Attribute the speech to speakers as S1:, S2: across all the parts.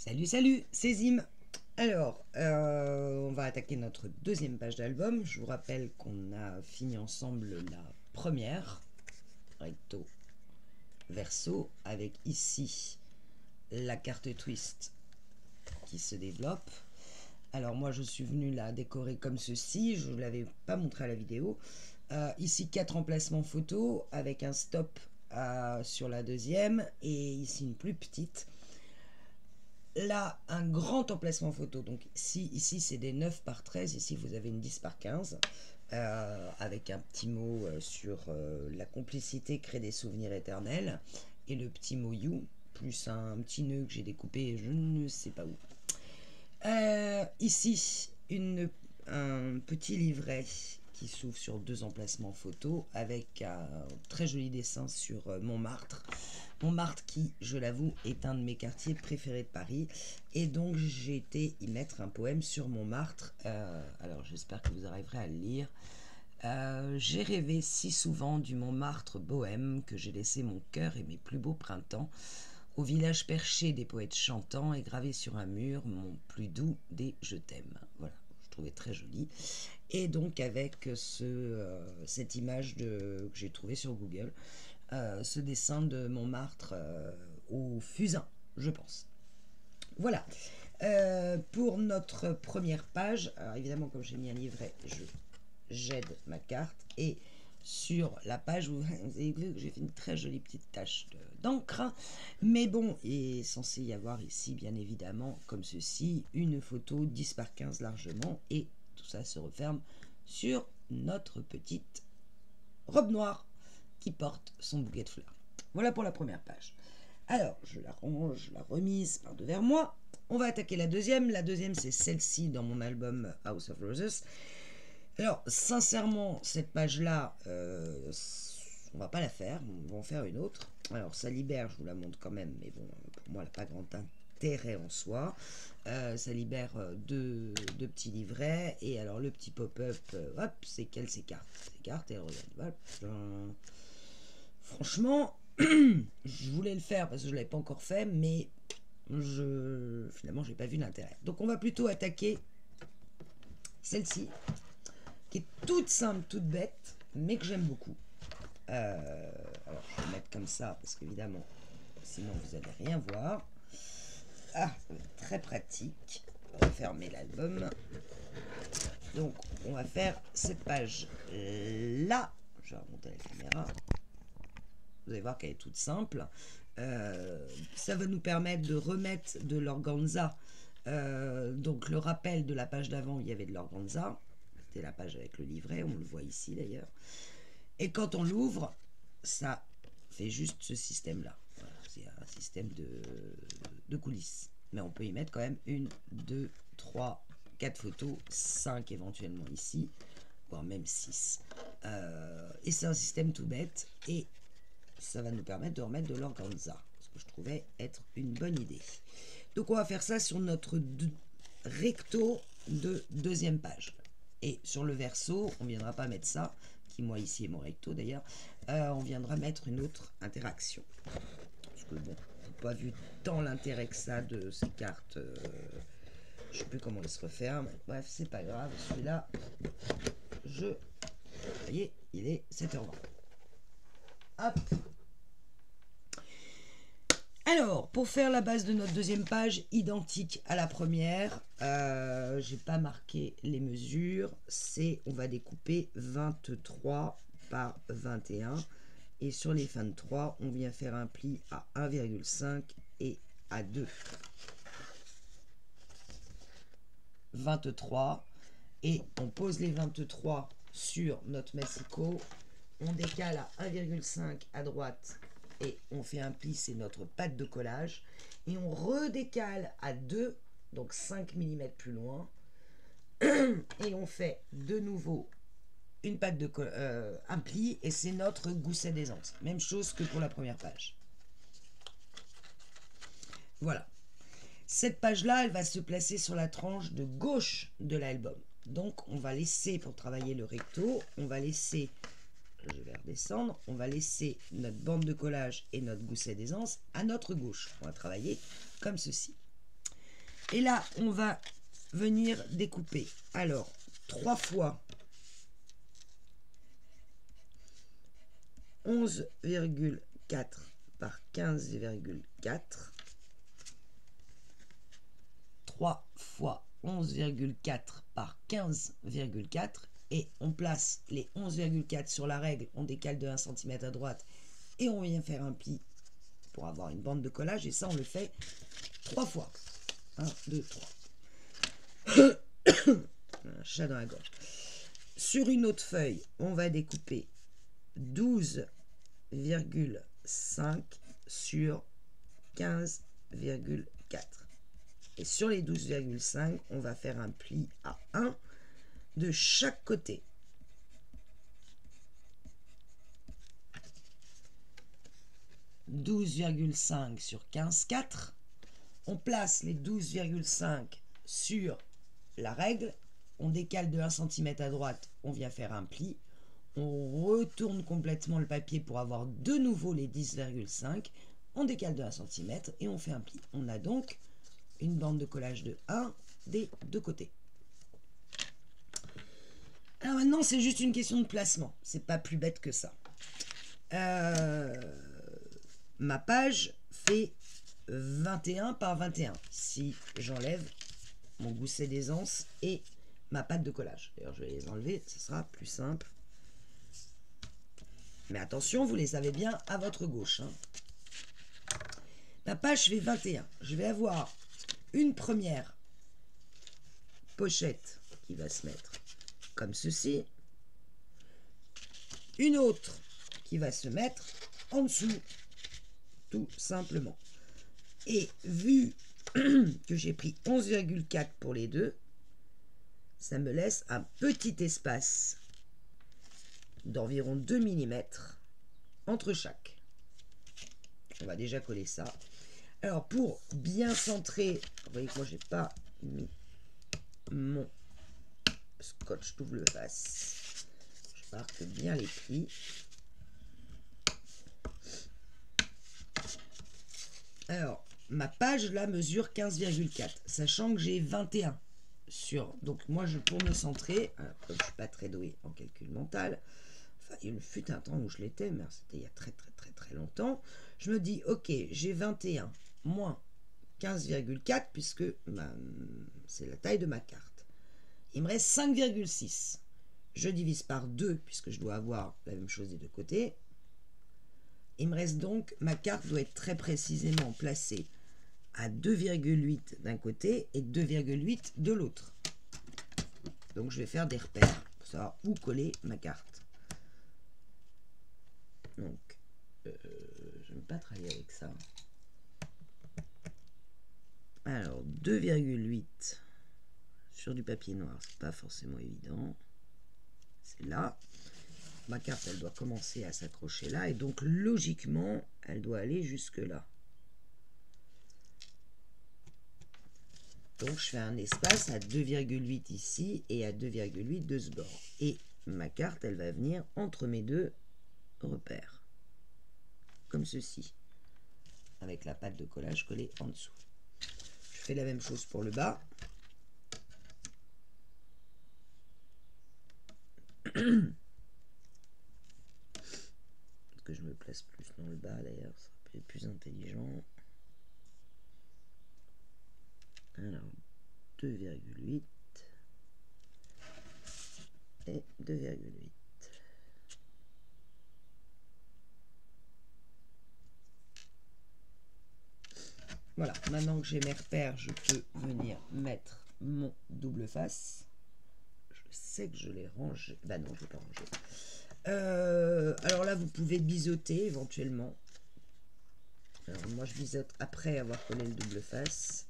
S1: Salut, salut, c'est Zim. Alors, on va attaquer notre deuxième page d'album. Je vous rappelle qu'on a fini ensemble la première, recto, verso, avec ici la carte twist qui se développe. Alors moi, je suis venu la décorer comme ceci. Je ne l'avais pas montré à la vidéo. Ici, 4 emplacements photos avec un stop sur la deuxième et ici une plus petite. Là, un grand emplacement photo. Donc ici c'est des 9 par 13. Ici, vous avez une 10 par 15. Avec un petit mot sur la complicité crée des souvenirs éternels. Et le petit mot you, plus un petit nœud que j'ai découpé, je ne sais pas où. Ici, un petit livret qui s'ouvre sur 2 emplacements photos avec un très joli dessin sur Montmartre. Montmartre qui, je l'avoue, est un de mes quartiers préférés de Paris. Et donc, j'ai été y mettre un poème sur Montmartre. Alors, j'espère que vous arriverez à le lire. J'ai rêvé si souvent du Montmartre bohème que j'ai laissé mon cœur et mes plus beaux printemps au village perché des poètes chantants et gravé sur un mur mon plus doux des je t'aime. Voilà, je trouvais très joli. Et donc avec cette image que j'ai trouvée sur Google, ce dessin de Montmartre au fusain, je pense. Voilà. Pour notre première page, alors évidemment comme j'ai mis un livret, j'aide ma carte et sur la page, vous avez vu que j'ai fait une très jolie petite tache d'encre, mais bon, il est censé y avoir ici bien évidemment comme ceci une photo 10 par 15 largement et tout ça se referme sur notre petite robe noire qui porte son bouquet de fleurs. Voilà pour la première page. Alors, je la range, la remise par devers moi. On va attaquer la deuxième. La deuxième, c'est celle-ci dans mon album House of Roses. Alors, sincèrement, cette page-là, on va pas la faire. On va en faire une autre. Alors, ça libère, je vous la montre quand même, mais bon, pour moi, elle n'a pas grand intérêt en soi. Ça libère deux petits livrets. Et alors, le petit pop-up, hop, c'est quelles ces cartes? Ces cartes, elles reviennent. Hop, franchement, je voulais le faire parce que je ne l'avais pas encore fait, mais finalement, je n'ai pas vu l'intérêt. Donc, on va plutôt attaquer celle-ci, qui est toute simple, toute bête, mais que j'aime beaucoup. Alors, je vais le mettre comme ça, parce qu'évidemment, sinon, vous n'allez rien voir. Ah, ça va être très pratique. On va fermer l'album. Donc, on va faire cette page-là. Je vais remonter la caméra. Vous allez voir qu'elle est toute simple. Ça va nous permettre de remettre de l'organza. Donc le rappel de la page d'avant, il y avait de l'organza. C'était la page avec le livret, on le voit ici d'ailleurs. Et quand on l'ouvre, ça fait juste ce système-là. Voilà, c'est un système de coulisses. Mais on peut y mettre quand même 1, 2, 3, 4 photos, 5 éventuellement ici, voire même 6. Et c'est un système tout bête. Et ça va nous permettre de remettre de l'organza, ce que je trouvais être une bonne idée. Donc on va faire ça sur notre recto de deuxième page. Et sur le verso, on ne viendra pas mettre ça, qui moi ici est mon recto d'ailleurs, on viendra mettre une autre interaction. Parce que bon, je n'ai pas vu tant l'intérêt que ça de ces cartes. Je ne sais plus comment elles se referment. Bref, c'est pas grave. Celui-là, vous voyez, il est 7h20. Hop. Alors, pour faire la base de notre deuxième page, identique à la première, j'ai pas marqué les mesures, on va découper 23 par 21, et sur les 23, on vient faire un pli à 1,5 et à 2. 23, et on pose les 23 sur notre massicot, on décale à 1,5 à droite, et on fait un pli, c'est notre patte de collage, et on redécale à 2, donc 5 mm plus loin, et on fait de nouveau une patte de un pli, et c'est notre gousset d'aisance. Même chose que pour la première page. Voilà. Cette page-là, elle va se placer sur la tranche de gauche de l'album. Donc, on va laisser, pour travailler le recto, on va laisser... Je vais redescendre. On va laisser notre bande de collage et notre gousset d'aisance à notre gauche. On va travailler comme ceci. Et là, on va venir découper. Alors, 3 fois 11,4 par 15,4. 3 fois 11,4 par 15,4. Et on place les 11,4 sur la règle. On décale de 1 cm à droite. Et on vient faire un pli pour avoir une bande de collage. Et ça, on le fait 3 fois. 1, 2, 3. Un chat dans la gorge. Sur une autre feuille, on va découper 12,5 sur 15,4. Et sur les 12,5, on va faire un pli à 1 de chaque côté. « 12,5 sur 15,4. On place les 12,5 sur la règle. On décale de 1 cm à droite. On vient faire un pli. On retourne complètement le papier pour avoir de nouveau les 10,5. On décale de 1 cm et on fait un pli. On a donc une bande de collage de 1 des deux côtés. Alors maintenant, c'est juste une question de placement. C'est pas plus bête que ça. Ma page fait 21 par 21. Si j'enlève mon gousset d'aisance et ma pâte de collage. D'ailleurs, je vais les enlever, ce sera plus simple. Mais attention, vous les avez bien à votre gauche. Hein. Ma page fait 21. Je vais avoir une première pochette qui va se mettre comme ceci. Une autre qui va se mettre en dessous, tout simplement. Et vu que j'ai pris 11,4 pour les deux, ça me laisse un petit espace d'environ 2 mm entre chaque. On va déjà coller ça. Alors pour bien centrer, vous voyez que moi j'ai pas mis mon scotch double face. Je marque bien les plis. Alors ma page là mesure 15,4, sachant que j'ai 21 sur. Donc moi pour me centrer, comme je suis pas très douée en calcul mental, enfin il fut un temps où je l'étais, mais c'était il y a très longtemps. Je me dis ok, j'ai 21 moins 15,4 puisque c'est la taille de ma carte. Il me reste 5,6. Je divise par 2 puisque je dois avoir la même chose des deux côtés. Il me reste donc, ma carte doit être très précisément placée à 2,8 d'un côté et 2,8 de l'autre. Donc je vais faire des repères pour savoir où coller ma carte. Donc, je n'aime pas travailler avec ça. Alors, 2,8 sur du papier noir, c'est pas forcément évident. C'est là. Ma carte, elle doit commencer à s'accrocher là. Et donc, logiquement, elle doit aller jusque là. Donc, je fais un espace à 2,8 ici et à 2,8 de ce bord. Et ma carte, elle va venir entre mes deux repères. Comme ceci. Avec la pâte de collage collée en dessous. Je fais la même chose pour le bas. Que je me place plus dans le bas d'ailleurs, ça peut être plus intelligent. Alors 2,8 et 2,8. Voilà, maintenant que j'ai mes repères, je peux venir mettre mon double face. Je sais que je l'ai rangé. Bah non, je ne l'ai pas rangé. Alors là, vous pouvez biseauter éventuellement. Alors moi, je biseaute après avoir collé le double face.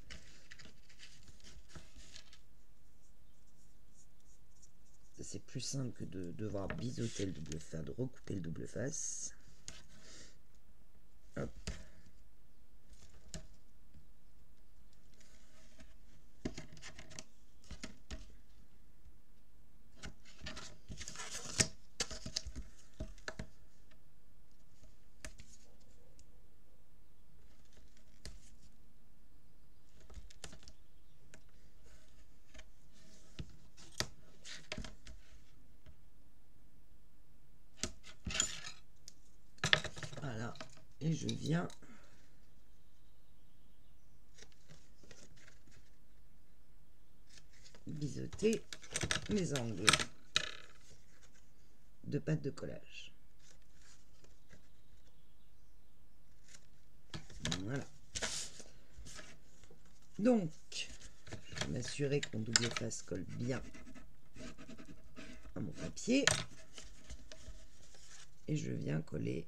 S1: C'est plus simple que de devoir biseauter le double face, de recouper le double face. Hop. et je viens biseauter mes angles de pâte de collage. Voilà. Donc, je vais m'assurer que mon double face colle bien à mon papier. Et je viens coller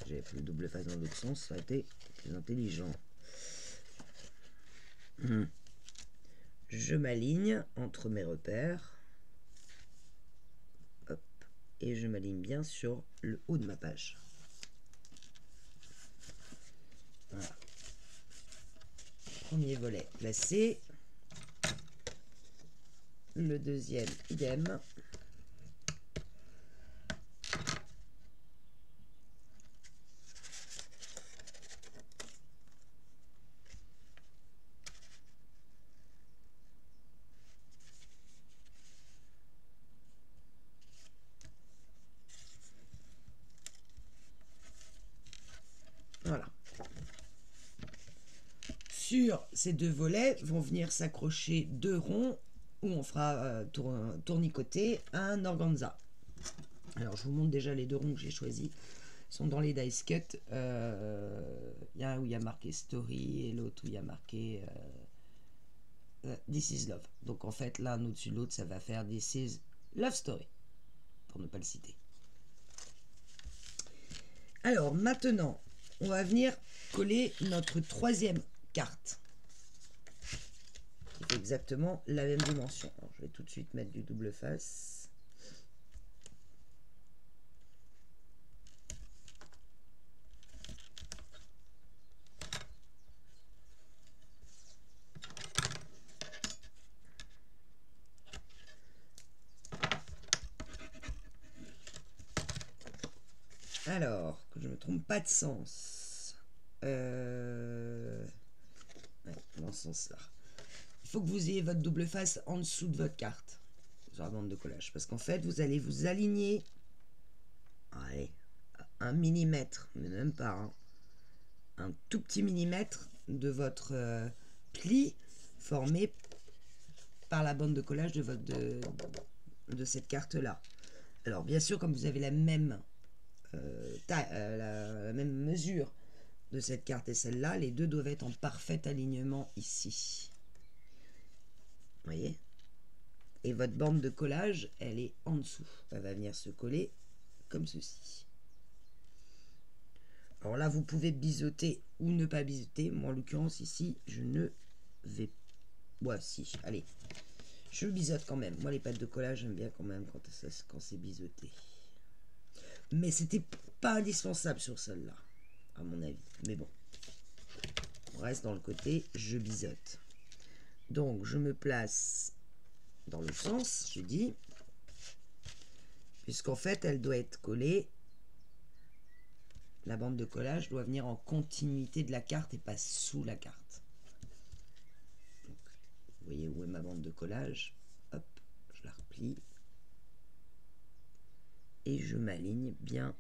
S1: si j'avais fait le double face dans l'autre sens, ça a été plus intelligent. Je m'aligne entre mes repères. Hop, et je m'aligne bien sur le haut de ma page. Voilà. Premier volet placé. Le deuxième, idem. Voilà. Sur ces deux volets vont venir s'accrocher deux ronds où on fera tournicoter un organza. Alors je vous montre déjà les deux ronds que j'ai choisis. Ils sont dans les dice cut. Il y a un où il y a marqué story et l'autre où il y a marqué this is love. Donc en fait l'un au-dessus de l'autre ça va faire this is love story pour ne pas le citer. Alors maintenant on va venir coller notre troisième carte qui fait exactement la même dimension. Alors, je vais tout de suite mettre du double face. Alors, que je ne me trompe pas de sens. Ouais, dans ce sens-là. Il faut que vous ayez votre double face en dessous de votre carte sur la bande de collage. Parce qu'en fait, vous allez vous aligner allez, à 1 millimètre, mais même pas, hein, un tout petit millimètre de votre pli formé par la bande de collage de cette carte-là. Alors, bien sûr, comme vous avez la même la même mesure de cette carte et celle-là, les deux doivent être en parfait alignement ici. Vous voyez? Et votre bande de collage, elle est en dessous. Elle va venir se coller comme ceci. Alors là, vous pouvez biseauter ou ne pas biseauter. Moi, en l'occurrence, ici, je ne vais pas. Ouais, si, allez. Je biseaute quand même. Moi, les pâtes de collage, j'aime bien quand même quand c'est biseauté. Mais c'était pas indispensable sur celle-là, à mon avis. Mais bon, on reste dans le côté je biseaute. Donc, je me place dans le sens, je dis, puisqu'en fait, elle doit être collée. La bande de collage doit venir en continuité de la carte et pas sous la carte. Donc, vous voyez où est ma bande de collage. Hop, je la replie. Et je m'aligne bien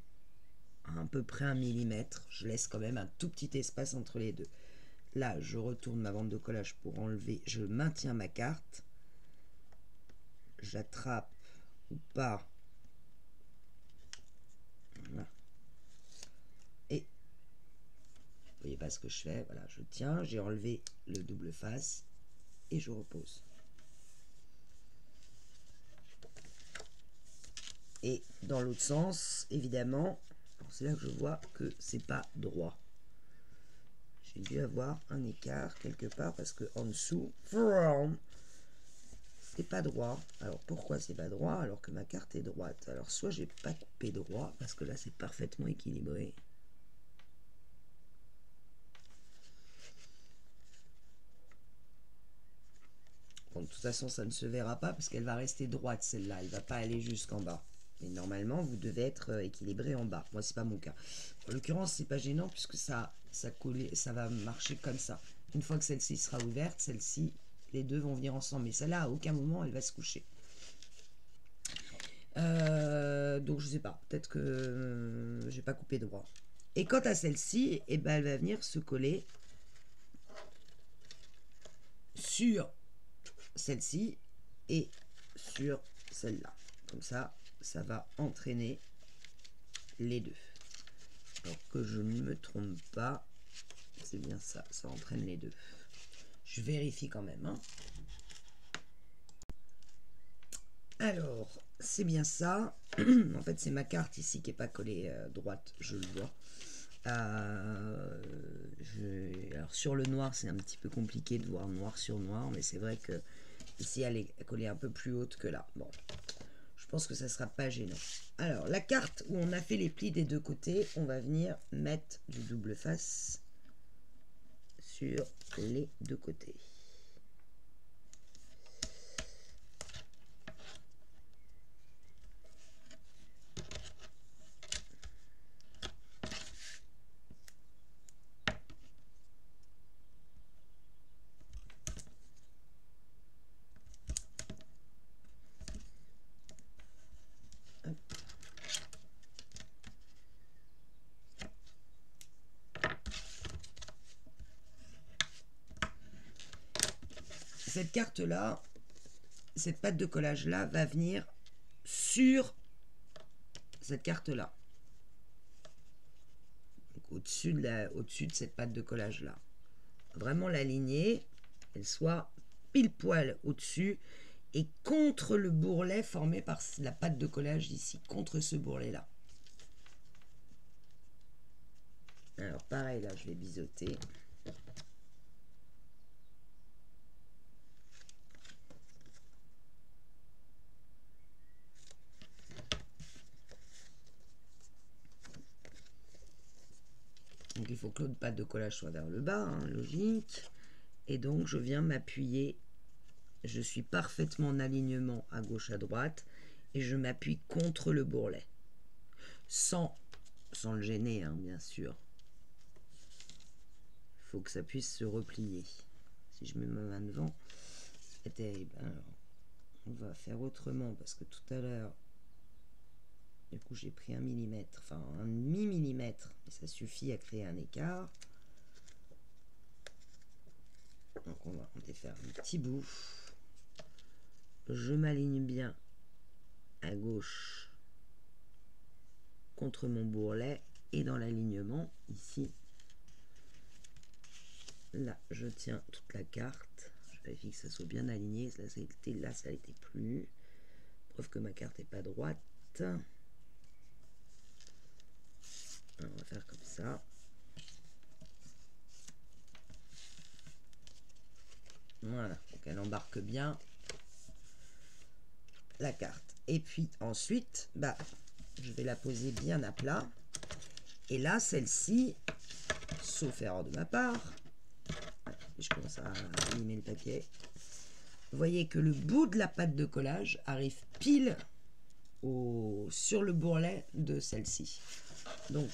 S1: à peu près 1 millimètre. Je laisse quand même un tout petit espace entre les deux. Là, je retourne ma bande de collage pour enlever. Je maintiens ma carte. J'attrape ou pas. Voilà. Et vous voyez pas ce que je fais. Voilà, je tiens. J'ai enlevé le double face et je repose. Et dans l'autre sens, évidemment, c'est là que je vois que c'est pas droit. J'ai dû avoir un écart quelque part parce que en dessous, c'est pas droit. Alors pourquoi c'est pas droit alors que ma carte est droite? Alors soit j'ai pas coupé droit parce que là c'est parfaitement équilibré. Bon, de toute façon ça ne se verra pas parce qu'elle va rester droite celle-là. Elle va pas aller jusqu'en bas. Mais normalement vous devez être équilibré en bas. Moi c'est pas mon cas. En l'occurrence c'est pas gênant puisque ça va marcher comme ça. Une fois que celle-ci sera ouverte, celle-ci, les deux vont venir ensemble. Mais celle-là, à aucun moment, elle va se coucher. Donc je sais pas, peut-être que j'ai pas coupé droit. Et quant à celle-ci, eh ben, elle va venir se coller sur celle-ci et sur celle-là. Comme ça, ça va entraîner les deux. Alors que je ne me trompe pas, c'est bien ça, ça entraîne les deux. Je vérifie quand même. Hein. Alors, c'est bien ça. En fait, c'est ma carte ici qui n'est pas collée droite, je le vois. Alors, sur le noir, c'est un petit peu compliqué de voir noir sur noir, mais c'est vrai que ici, elle est collée un peu plus haute que là. Bon, je pense que ça sera pas gênant. Alors, la carte où on a fait les plis des deux côtés, on va venir mettre du double face sur les deux côtés. Cette carte-là, cette patte de collage-là va venir sur cette carte-là. Au-dessus de cette patte de collage-là. Vraiment l'aligner, elle soit pile poil au-dessus et contre le bourrelet formé par la patte de collage ici, contre ce bourrelet-là. Alors pareil, là, je vais biseauter. Donc il faut que l'autre patte de collage soit vers le bas, hein, logique. Et donc je viens m'appuyer, je suis parfaitement en alignement à gauche à droite, et je m'appuie contre le bourrelet. Sans le gêner, hein, bien sûr. Il faut que ça puisse se replier. Si je mets ma main devant, c'est terrible. Alors, on va faire autrement, parce que tout à l'heure, du coup j'ai pris 1 mm, enfin un demi-millimètre, et ça suffit à créer un écart. Donc on va en défaire un petit bout. Je m'aligne bien à gauche contre mon bourrelet et dans l'alignement ici. Là, je tiens toute la carte. Je vérifie que ça soit bien aligné. Là, ça n'était plus. Preuve que ma carte n'est pas droite. Alors, on va faire comme ça. Voilà. Donc, elle embarque bien la carte. Et puis, ensuite, bah, je vais la poser bien à plat. Et là, celle-ci, sauf erreur de ma part, je commence à allumer le papier. Vous voyez que le bout de la patte de collage arrive pile sur le bourrelet de celle-ci. Donc,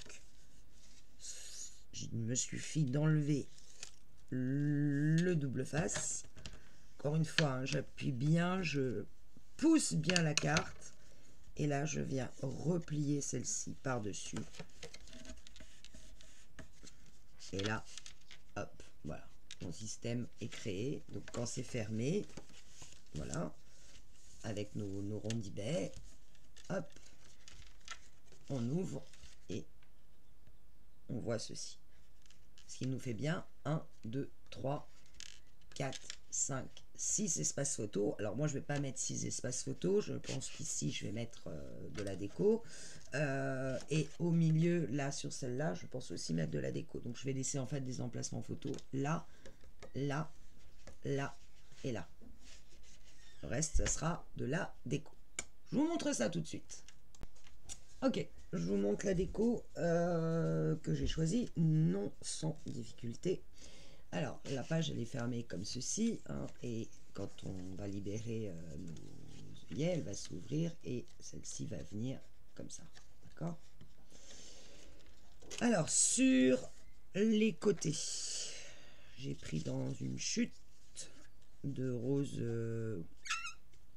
S1: il me suffit d'enlever le double face. Encore une fois, hein, j'appuie bien, je pousse bien la carte. Et là, je viens replier celle-ci par-dessus. Et là, hop, voilà. Mon système est créé. Donc, quand c'est fermé, voilà, avec nos rondibets, hop, on ouvre et on voit ceci. Ce qui nous fait bien 1, 2, 3, 4, 5, 6 espaces photo. Alors moi je vais pas mettre 6 espaces photo, je pense qu'ici je vais mettre de la déco. Et au milieu, là sur celle-là, je pense aussi mettre de la déco. Donc je vais laisser en fait des emplacements photo là, là, là et là. Le reste, ça sera de la déco. Je vous montre ça tout de suite. Ok, je vous montre la déco que j'ai choisie, non sans difficulté. Alors, la page, elle est fermée comme ceci, hein, et quand on va libérer nos œillets, elle va s'ouvrir, et celle-ci va venir comme ça, d'accord? Alors, sur les côtés, j'ai pris dans une chute de rose,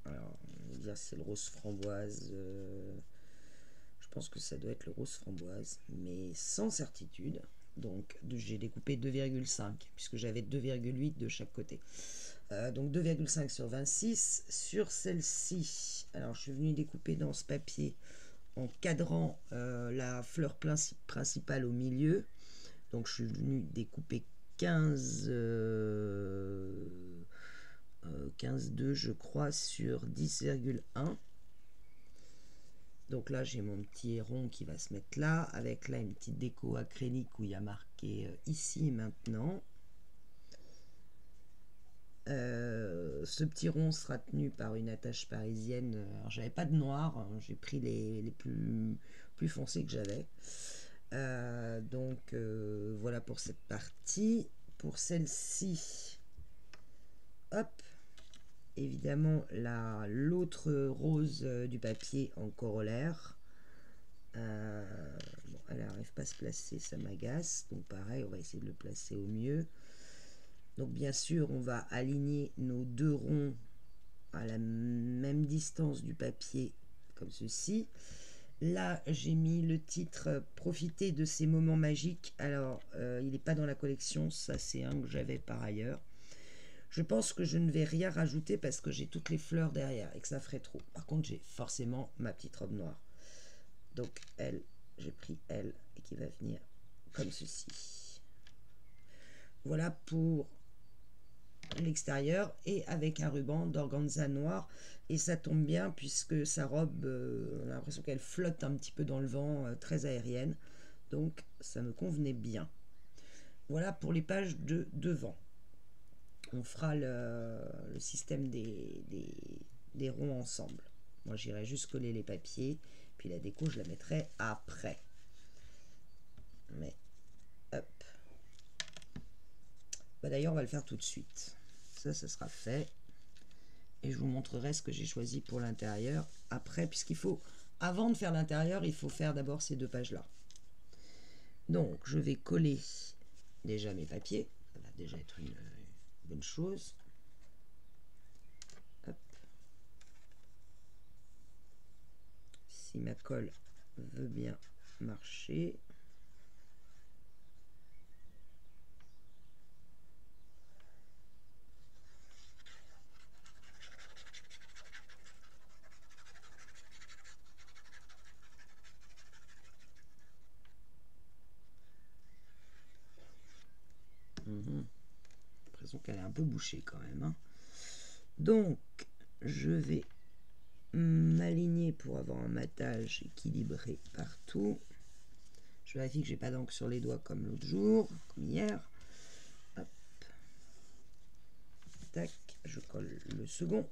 S1: alors on va dire c'est le rose framboise, je pense que ça doit être le rose framboise, mais sans certitude. Donc j'ai découpé 2,5 puisque j'avais 2,8 de chaque côté. Donc 2,5 sur 26. Sur celle-ci, alors je suis venue découper dans ce papier en cadrant la fleur principale au milieu. Donc je suis venu découper 15, 15,2 je crois sur 10,1. Donc là j'ai mon petit rond qui va se mettre là, avec là une petite déco acrylique où il y a marqué ici et maintenant. Ce petit rond sera tenu par une attache parisienne. Alors j'avais pas de noir, hein, j'ai pris les plus foncés que j'avais. Donc voilà pour cette partie. Pour celle-ci, hop, évidemment l'autre rose du papier en corollaire. Bon, elle n'arrive pas à se placer, ça m'agace. Donc pareil, on va essayer de le placer au mieux. Donc bien sûr, on va aligner nos deux ronds à la même distance du papier, comme ceci. Là, j'ai mis le titre « Profiter de ces moments magiques ». Alors, il n'est pas dans la collection, ça c'est un que j'avais par ailleurs. Je pense que je ne vais rien rajouter parce que j'ai toutes les fleurs derrière et que ça ferait trop. Par contre, j'ai forcément ma petite robe noire. Donc, elle, j'ai pris elle et qui va venir comme ceci. Voilà pour l'extérieur et avec un ruban d'organza noir. Et ça tombe bien puisque sa robe, on a l'impression qu'elle flotte un petit peu dans le vent, très aérienne. Donc, ça me convenait bien. Voilà pour les pages de devant. On fera le système des ronds ensemble. Moi, j'irai juste coller les papiers, puis la déco, je la mettrai après. Mais, hop. Bah, d'ailleurs, on va le faire tout de suite. Ça sera fait. Et je vous montrerai ce que j'ai choisi pour l'intérieur après, puisqu'il faut, avant de faire l'intérieur, il faut faire d'abord ces deux pages-là. Donc, je vais coller déjà mes papiers. Ça va déjà être une bonne chose. Hop. Si ma colle veut bien marcher. L'impression qu'elle est un peu bouchée quand même. Hein. Donc, je vais m'aligner pour avoir un matage équilibré partout. Je vérifie que j'ai pas d'encre sur les doigts comme l'autre jour, comme hier. Hop. Tac, je colle le second.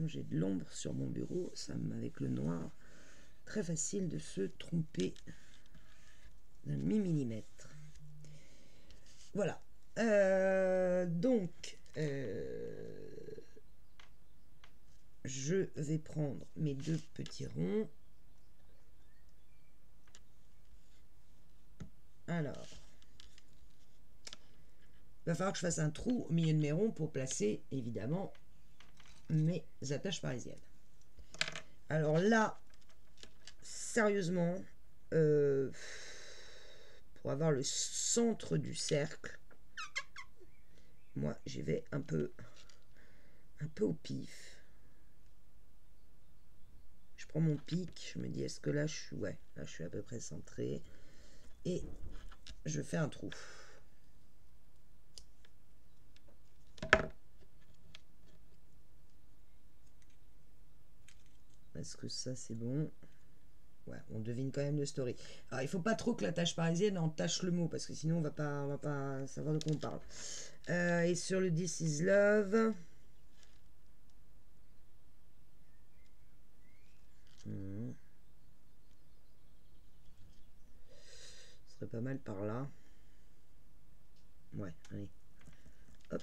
S1: J'ai de l'ombre sur mon bureau, ça avec le noir, très facile de se tromper d'un demi-millimètre. Voilà. Donc, je vais prendre mes deux petits ronds. Alors, il va falloir que je fasse un trou au milieu de mes ronds pour placer, évidemment, mes attaches parisiennes. Alors là, sérieusement, pour avoir le centre du cercle, moi j'y vais un peu au pif. Je prends mon pic, je me dis est-ce que là je suis, ouais, là je suis à peu près centré et je fais un trou. Est-ce que ça c'est bon? Ouais, on devine quand même le story. Alors, il faut pas trop que la tâche parisienne entache le mot, parce que sinon on va pas savoir de quoi on parle. Et sur le This is Love... Ce serait pas mal par là. Ouais, allez. Hop.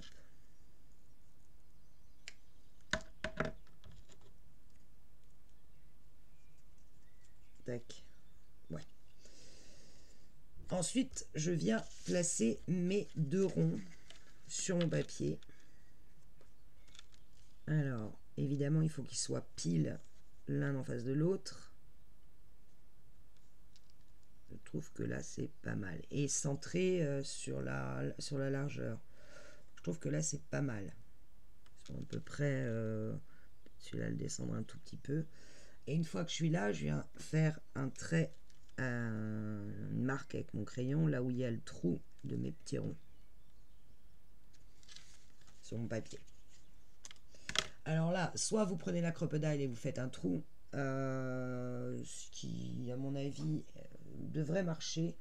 S1: Tac. Ouais. Ensuite, je viens placer mes 2 ronds sur mon papier. Alors, évidemment, il faut qu'ils soient pile l'un en face de l'autre. Je trouve que là, c'est pas mal. Et centré sur la largeur. Je trouve que là, c'est pas mal. Ils sont à peu près... celui-là, le descendre un tout petit peu. Et une fois que je suis là, je viens faire un trait, une marque avec mon crayon, là où il y a le trou de mes petits ronds. Sur mon papier. Alors là, soit vous prenez la crocodile et vous faites un trou, ce qui, à mon avis, devrait marcher,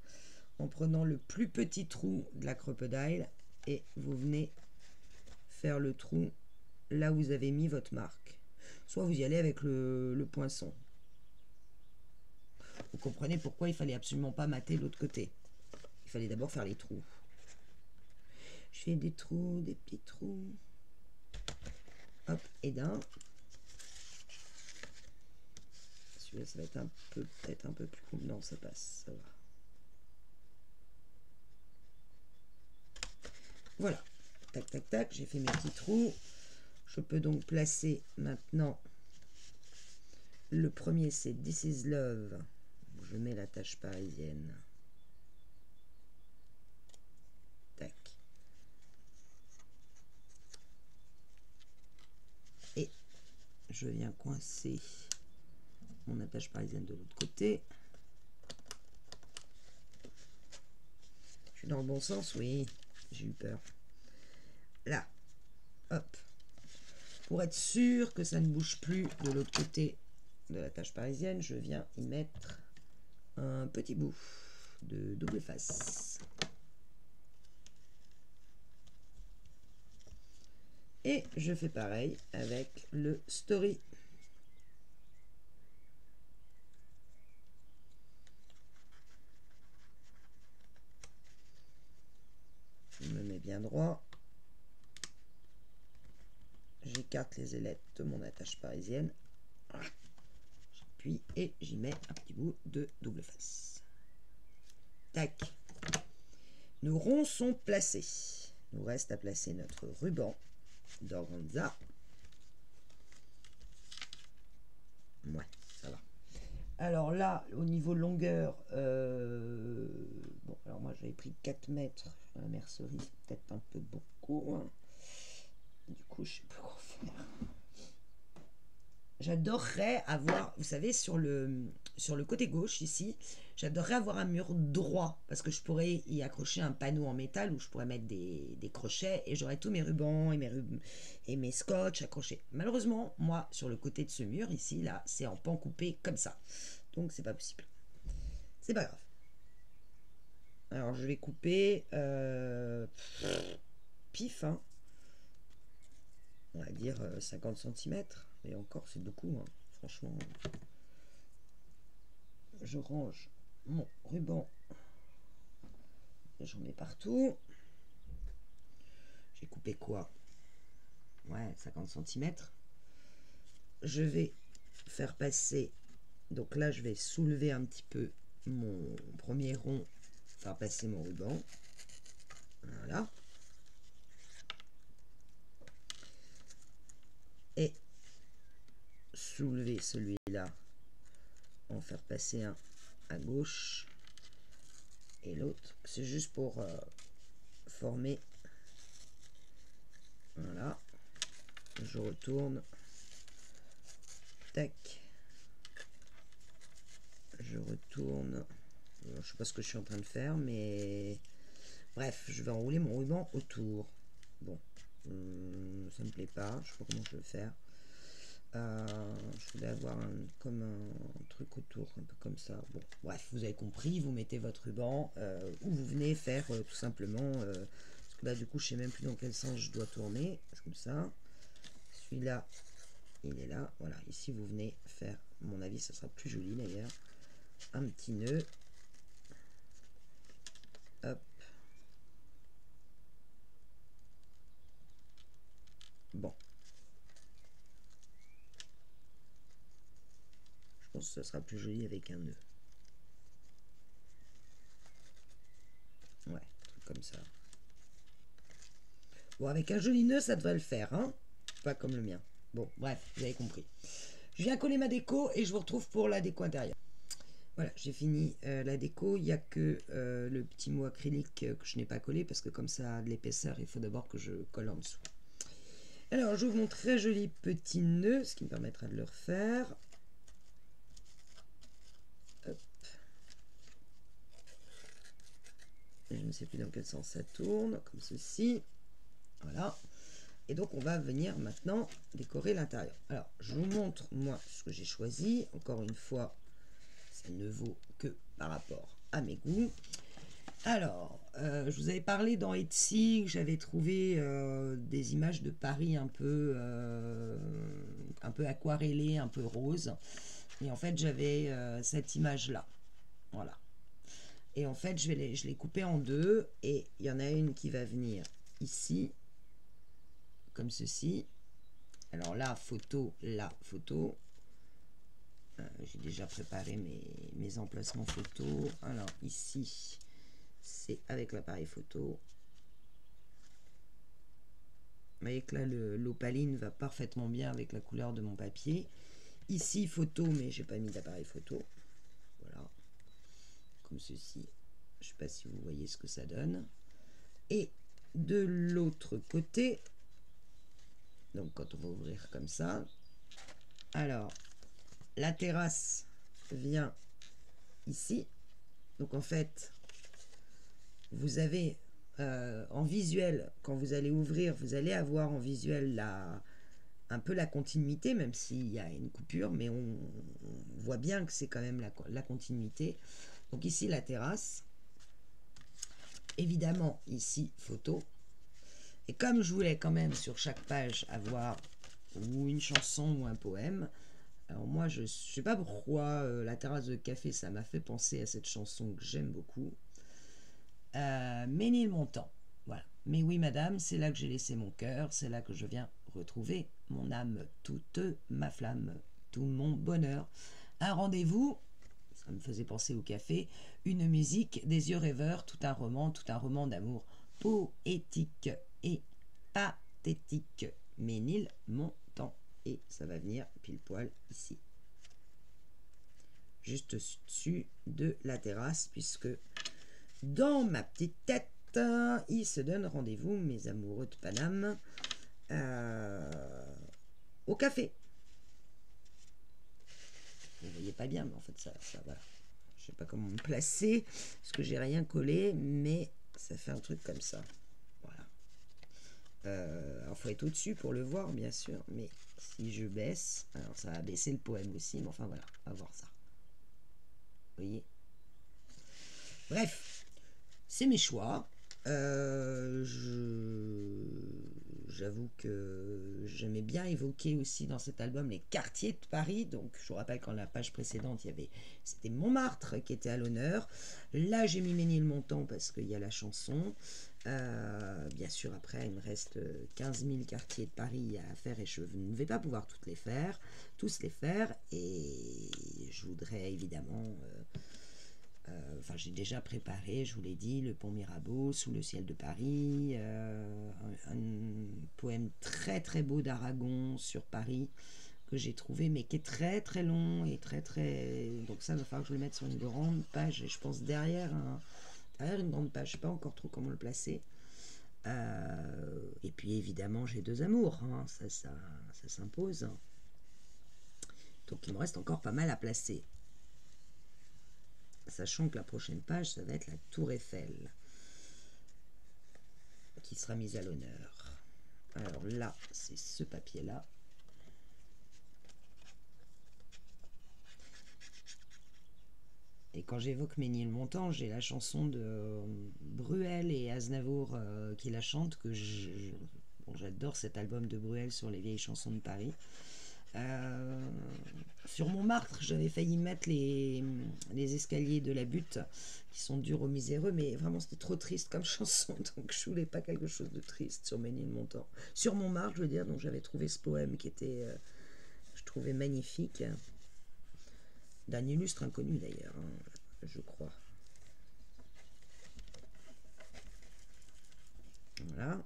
S1: en prenant le plus petit trou de la crocodile et vous venez faire le trou là où vous avez mis votre marque. Soit vous y allez avec le poinçon. Vous comprenez pourquoi il fallait absolument pas mater l'autre côté. Il fallait d'abord faire les trous. Je fais des trous, des petits trous. Hop, et d'un. Celui-là, ça va être peut-être un peu plus cool. Non, ça passe, ça va. Voilà. Tac, tac, tac, j'ai fait mes petits trous. Je peux donc placer maintenant le premier, c'est This is Love. Je mets la tâche parisienne. Tac. Et je viens coincer mon attache parisienne de l'autre côté. Je suis dans le bon sens, oui. J'ai eu peur. Là. Hop. Pour être sûr que ça ne bouge plus de l'autre côté de la tâche parisienne, je viens y mettre un petit bout de double face. Et je fais pareil avec le story. Je me mets bien droit. J'écarte les ailettes de mon attache parisienne. Voilà. J'appuie et j'y mets un petit bout de double face. Tac. Nos ronds sont placés. Il nous reste à placer notre ruban d'organza. Ouais, ça va. Alors là, au niveau longueur, bon, alors moi j'avais pris 4 mètres à la mercerie, c'est peut-être un peu beaucoup. Hein. Du coup, je sais pas quoi faire. J'adorerais avoir, vous savez, sur le côté gauche ici, j'adorerais avoir un mur droit parce que je pourrais y accrocher un panneau en métal où je pourrais mettre des crochets et j'aurais tous mes rubans et mes scotch accrochés. Malheureusement, moi, sur le côté de ce mur ici, là, c'est en pan coupé comme ça. Donc, c'est pas possible. C'est pas grave. Alors, je vais couper pif, hein. On va dire 50 cm. Et encore, c'est beaucoup, hein. Franchement. Je range mon ruban. J'en mets partout. J'ai coupé quoi? Ouais, 50 cm. Je vais faire passer. Donc là, je vais soulever un petit peu mon premier rond. Faire passer mon ruban. Voilà. Et soulever celui-là. En faire passer un à gauche. Et l'autre, c'est juste pour former. Voilà. Je retourne. Tac. Je retourne. Je sais pas ce que je suis en train de faire, mais bref, je vais enrouler mon ruban autour. Bon, ça me plaît pas. Je sais pas comment je vais faire. Je voulais avoir comme un truc autour, un peu comme ça. Bon, bref, vous avez compris, vous mettez votre ruban où vous venez faire tout simplement. Parce que là, du coup, je sais même plus dans quel sens je dois tourner. C'est comme ça. Celui-là, il est là. Voilà, ici, vous venez faire, à mon avis, ça sera plus joli d'ailleurs. Un petit nœud. Hop. Bon. Je pense que ça sera plus joli avec un nœud. Ouais, un truc comme ça. Bon, avec un joli nœud, ça devrait le faire, hein. Pas comme le mien. Bon, bref, vous avez compris. Je viens coller ma déco et je vous retrouve pour la déco intérieure. Voilà, j'ai fini la déco. Il n'y a que le petit mot acrylique que je n'ai pas collé parce que comme ça a de l'épaisseur, il faut d'abord que je colle en dessous. Alors, j'ouvre mon très joli petit nœud, ce qui me permettra de le refaire. Hop. Je ne sais plus dans quel sens ça tourne, comme ceci. Voilà. Et donc, on va venir maintenant décorer l'intérieur. Alors, je vous montre, moi, ce que j'ai choisi. Encore une fois, ça ne vaut que par rapport à mes goûts. Alors, je vous avais parlé dans Etsy que j'avais trouvé des images de Paris un peu aquarellées, un peu rose. Et en fait, j'avais cette image-là. Voilà. Et en fait, je l'ai coupée en deux. Et il y en a une qui va venir ici, comme ceci. Alors là, photo, là, photo. J'ai déjà préparé mes emplacements photo. Alors ici, c'est avec l'appareil photo. Vous voyez que là, l'opaline va parfaitement bien avec la couleur de mon papier. Ici, photo, mais j'ai pas mis d'appareil photo. Voilà. Comme ceci. Je ne sais pas si vous voyez ce que ça donne. Et de l'autre côté, donc quand on va ouvrir comme ça, alors, la terrasse vient ici. Donc en fait, vous avez en visuel, quand vous allez ouvrir, vous allez avoir en visuel un peu la continuité, même s'il y a une coupure, mais on voit bien que c'est quand même la continuité. Donc ici, la terrasse. Évidemment, ici, photo. Et comme je voulais quand même sur chaque page avoir ou une chanson ou un poème, alors moi, je ne sais pas pourquoi la terrasse de café, ça m'a fait penser à cette chanson que j'aime beaucoup. Ménilmontant. Voilà. Mais oui, madame, c'est là que j'ai laissé mon cœur, c'est là que je viens retrouver mon âme, toute ma flamme, tout mon bonheur. Un rendez-vous, ça me faisait penser au café, une musique, des yeux rêveurs, tout un roman d'amour poétique et pathétique. Ménilmontant. Et ça va venir pile poil ici. Juste au-dessus de la terrasse, puisque dans ma petite tête, il se donne rendez-vous, mes amoureux de Paname, au café. Vous ne voyez pas bien, mais en fait, ça voilà. Je ne sais pas comment me placer, parce que j'ai rien collé, mais ça fait un truc comme ça. Voilà. Alors, il faut être au-dessus pour le voir, bien sûr, mais si je baisse, alors ça va baisser le poème aussi, mais enfin voilà, on va voir ça. Vous voyez? Bref, c'est mes choix. J'avoue que j'aimais bien évoquer aussi dans cet album les quartiers de Paris. Donc, je vous rappelle qu'en la page précédente, c'était Montmartre qui était à l'honneur. Là, j'ai mis Ménilmontant parce qu'il y a la chanson. Bien sûr, après, il me reste 15 000 quartiers de Paris à faire et je ne vais pas pouvoir tous les faire. Et je voudrais évidemment... Enfin, j'ai déjà préparé, je vous l'ai dit, le pont Mirabeau, Sous le ciel de Paris, un poème très très beau d'Aragon sur Paris que j'ai trouvé, mais qui est très très long et très très... Donc ça, il va falloir que je le mette sur une grande page, et je pense derrière une grande page, je ne sais pas encore trop comment le placer. Et puis évidemment, j'ai deux amours, hein, ça s'impose. Donc il me reste encore pas mal à placer. Sachant que la prochaine page, ça va être la Tour Eiffel qui sera mise à l'honneur. Alors là, c'est ce papier-là. Et quand j'évoque Ménilmontant, j'ai la chanson de Bruel et Aznavour qui la chantent, bon, j'adore cet album de Bruel sur les vieilles chansons de Paris. Sur Montmartre, j'avais failli mettre les escaliers de la butte qui sont durs aux miséreux, mais vraiment c'était trop triste comme chanson, donc je voulais pas quelque chose de triste sur Ménilmontant. Sur Montmartre, je veux dire, donc j'avais trouvé ce poème qui était, je trouvais magnifique, d'un illustre inconnu d'ailleurs, hein, je crois. Voilà.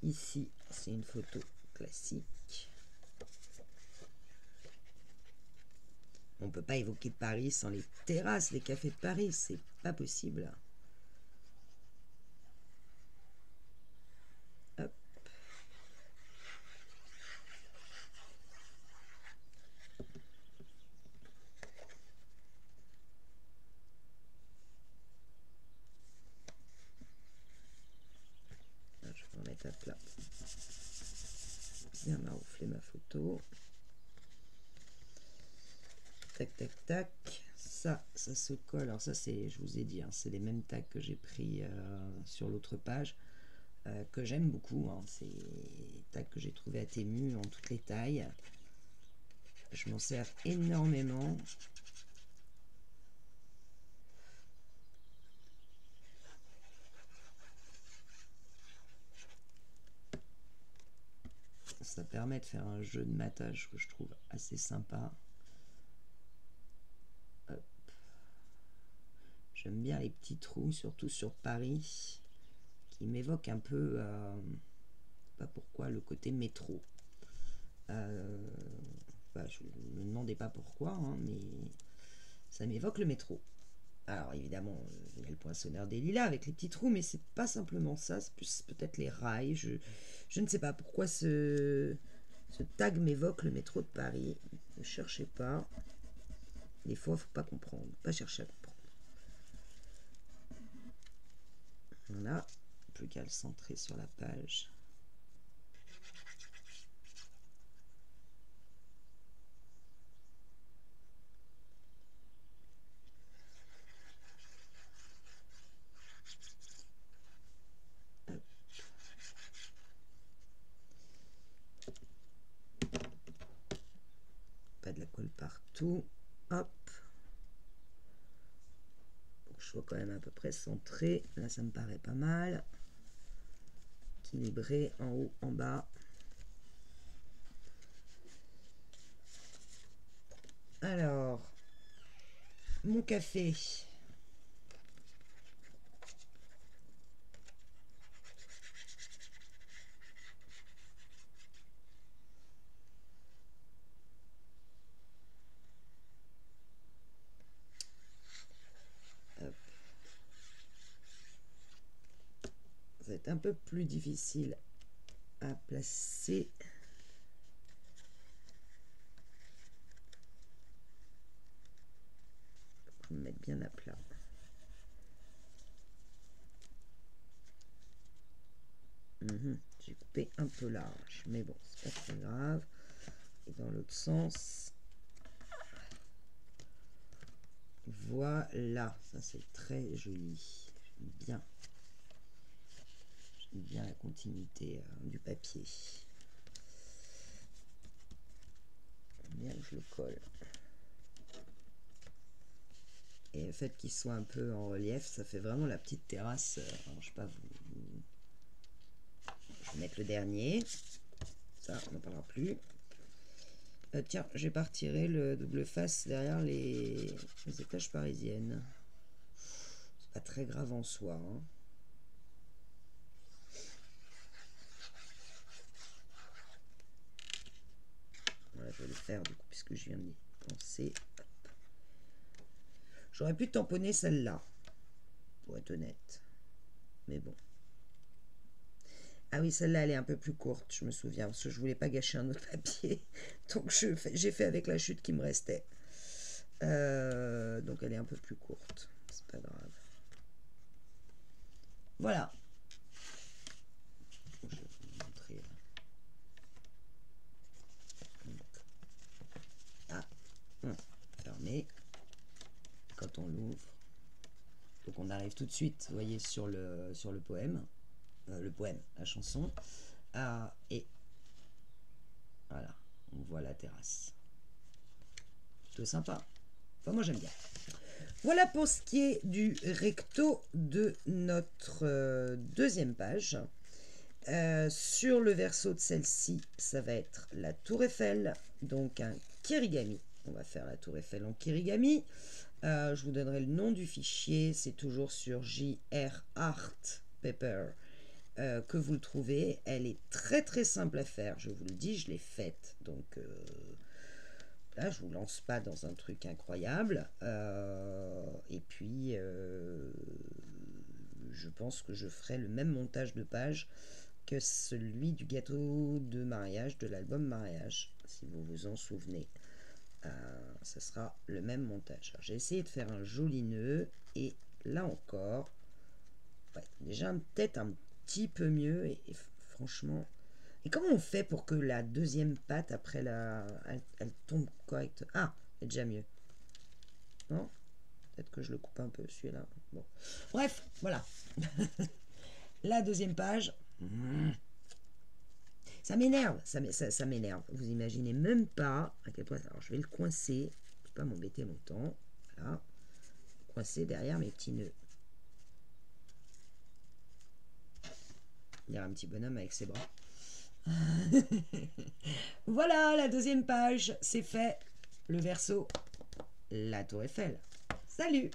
S1: Ici, c'est une photo classique. On peut pas évoquer Paris sans les terrasses, les cafés de Paris, c'est pas possible. Hop. Je vais remettre à plat. Bien maroufler ma photo. Tac, tac, tac. Ça se colle. Alors ça, c'est, je vous ai dit, hein, c'est les mêmes tags que j'ai pris sur l'autre page, que j'aime beaucoup. Hein. C'est des tags que j'ai trouvé à Temu en toutes les tailles. Je m'en sers énormément. Ça permet de faire un jeu de matage que je trouve assez sympa. J'aime bien les petits trous, surtout sur Paris, qui m'évoquent un peu, pas pourquoi, le côté métro. Bah, je ne me demandais pas pourquoi, hein, mais ça m'évoque le métro. Alors évidemment, il y a le poinçonneur des lilas avec les petits trous, mais c'est pas simplement ça, c'est plus peut-être les rails. Je ne sais pas pourquoi ce tag m'évoque le métro de Paris. Ne cherchez pas. Des fois, il ne faut pas comprendre, pas chercher à comprendre. Voilà, plus qu'à le centrer sur la page. Pas de la colle partout. Hop. Pour que je sois quand même à peu près centré. Là, ça me paraît pas mal. Équilibré en haut, en bas. Alors, mon café. Hop. Ça va être un peu plus difficile à placer. Je vais me mettre bien à plat. J'ai coupé un peu large, mais bon, c'est pas très grave. Et dans l'autre sens, voilà, ça c'est très joli. J'aime bien la continuité du papier. J'aime bien que je le colle. Et le fait qu'il soit un peu en relief, ça fait vraiment la petite terrasse. Alors, je sais pas, je vais mettre le dernier. Ça, on n'en parlera plus. Tiens, je vais pas retirer le double face derrière les étages parisiennes. C'est pas très grave en soi. Hein. Voilà, je vais le faire du coup, puisque je viens d'y penser. J'aurais pu tamponner celle-là, pour être honnête. Mais bon. Ah oui, celle-là, elle est un peu plus courte, je me souviens, parce que je voulais pas gâcher un autre papier. Donc j'ai fait avec la chute qui me restait. Donc elle est un peu plus courte. C'est pas grave. Voilà. Je vais vous montrer. Ah, fermé. Donc on arrive tout de suite, vous voyez, sur le poème, la chanson. Et voilà, on voit la terrasse. Plutôt sympa. Enfin, moi j'aime bien. Voilà pour ce qui est du recto de notre deuxième page. Sur le verso de celle-ci, ça va être la tour Eiffel, donc un kirigami. On va faire la tour Eiffel en kirigami. Je vous donnerai le nom du fichier, c'est toujours sur JR Art Paper que vous le trouvez. Elle est très très simple à faire, je vous le dis, je l'ai faite. Donc là, je vous lance pas dans un truc incroyable. Et puis, je pense que je ferai le même montage de page que celui du gâteau de mariage, de l'album mariage, si vous vous en souvenez. Ce sera le même montage. J'ai essayé de faire un joli nœud, et là encore, ouais, déjà peut-être un petit peu mieux, et franchement... Et comment on fait pour que la deuxième patte, après, elle tombe correcte? Ah, c'est déjà mieux. Non? Peut-être que je le coupe un peu, celui-là. Bon. Bref, voilà. La deuxième page... Ça m'énerve, ça m'énerve. Vous imaginez même pas à quel point... Alors, je vais le coincer. Je ne peux pas m'embêter longtemps. Voilà. Coincer derrière mes petits nœuds. Il y a un petit bonhomme avec ses bras. Voilà, la deuxième page, c'est fait. Le verso, la tour Eiffel. Salut!